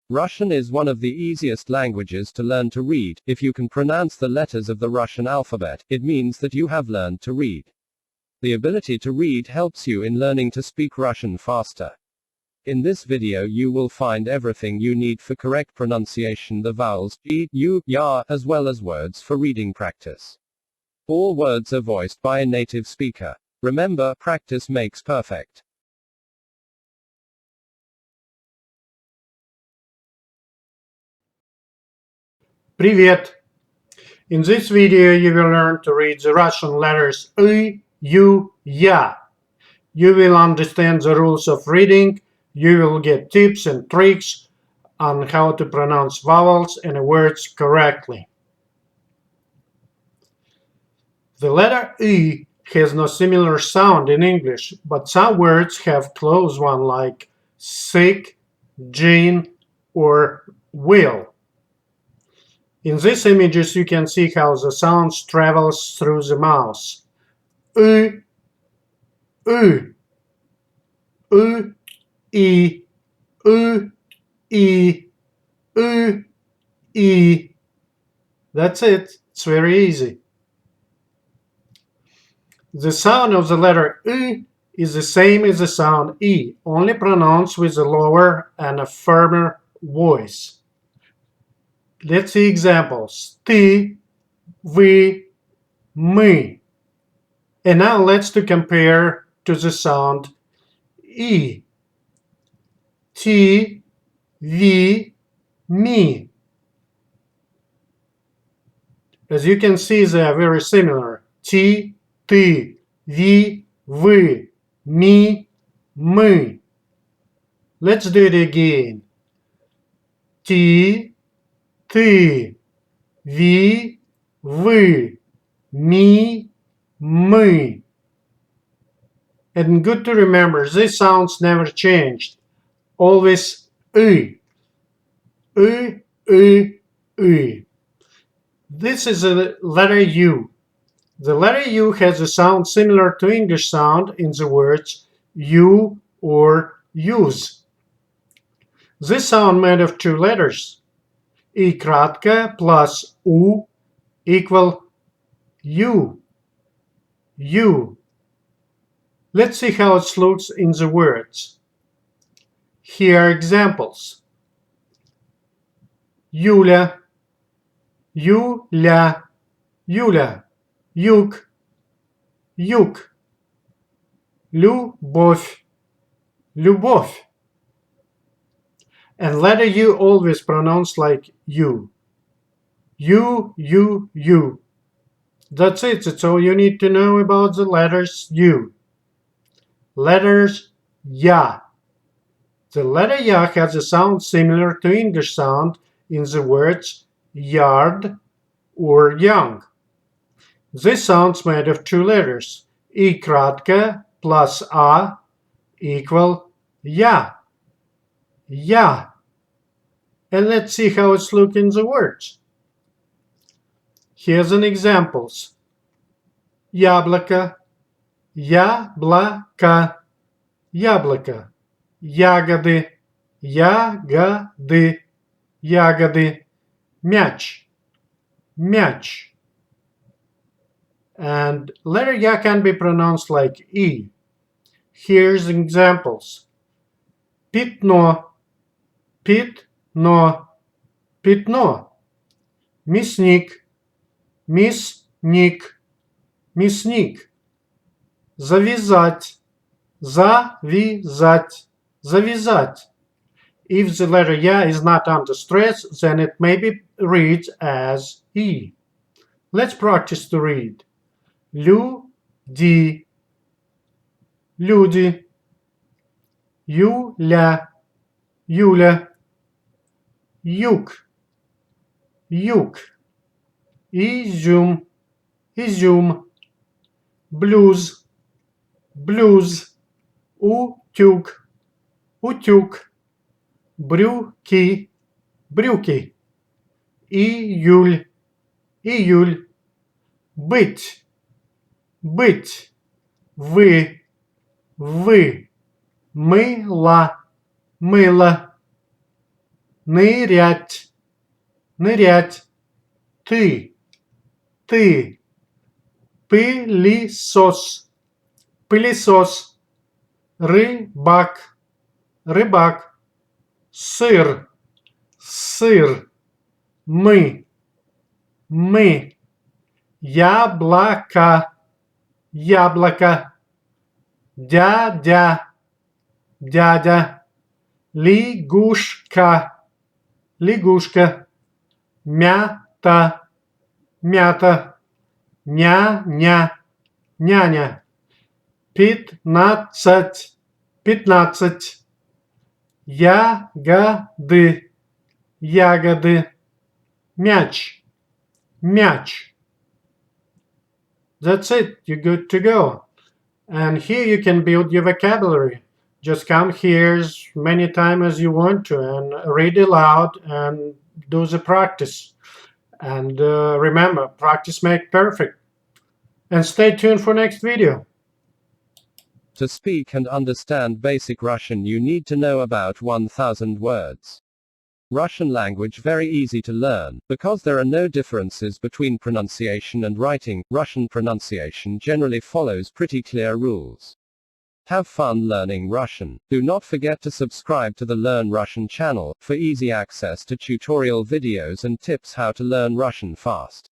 Russian is one of the easiest languages to learn to read. If you can pronounce the letters of the Russian alphabet, it means that you have learned to read. The ability to read helps you in learning to speak Russian faster. In this video you will find everything you need for correct pronunciation, the vowels, e, u, ya, as well as words for reading practice. All words are voiced by a native speaker. Remember, practice makes perfect. Привет! In this video you will learn to read the Russian letters I, U, Ya. You will understand the rules of reading, you will get tips and tricks on how to pronounce vowels and words correctly. The letter I has no similar sound in English, but some words have close one like sick, gene, or will. In these images you can see how the sound travels through the mouth. U, U, U, I, U, I, U, I. That's it. It's very easy. The sound of the letter U is the same as the sound I, only pronounced with a lower and a firmer voice. Let's see examples. Ты, вы, мы. And now let's compare to the sound I. Ти, ви, ми. As you can see, they are very similar. Ти, ты, ви, вы, ми, мы. Let's do it again. Ти, ты, ви, вы, ми, мы. And good to remember, these sounds never changed. Always U. U, U, U. This is the letter U. The letter U has a sound similar to English sound in the words you or use. This sound made of two letters. I кратко plus U equal U. U. Let's see how it looks in the words. Here are examples. Юля, Юля, Юля, юг, юг, любовь, любовь. And letter U always pronounced like U. U, U, U. That's it. That's all you need to know about the letters U. Letters Ya. The letter Ya has a sound similar to English sound in the words yard or young. This sound's made of two letters. I кратко plus A equal Ya. Ya. And let's see how it's look in the words. Here's an examples. Яблоко, яблоко, яблоко. Ягоды, ягоды, ягоды. Мяч, мяч. And letter Ya can be pronounced like E. Here's examples. Пятно, пятно, пятно. Мясник, мясник, мясник. Завязать, завязать, завязать. If the letter Ya is not under stress, then it may be read as E. Let's practice to read. Люди, люди. Юля, Юля. Юг, юг. Изюм, изюм. Блюз, блюз. Утюг, утюг. Брюки, брюки. Июль, июль. Быть, быть. Вы, вы. Мыло, мыло. нырять, нырять, ты, пылесос, пылесос, рыбак, рыбак, сыр, сыр, мы, яблоко, яблоко, дядя, дядя, лягушка, лягушка, мята, мята, няня, няня, 15, 15, ягоды, ягоды, мяч, мяч. That's it, you're good to go. And here you can build your vocabulary. Just come here as many times as you want to and read aloud and do the practice. And remember, practice makes perfect. And stay tuned for next video. To speak and understand basic Russian, you need to know about 1000 words. Russian language very easy to learn, because there are no differences between pronunciation and writing. Russian pronunciation generally follows pretty clear rules. Have fun learning Russian. Do not forget to subscribe to the Learn Russian channel, for easy access to tutorial videos and tips how to learn Russian fast.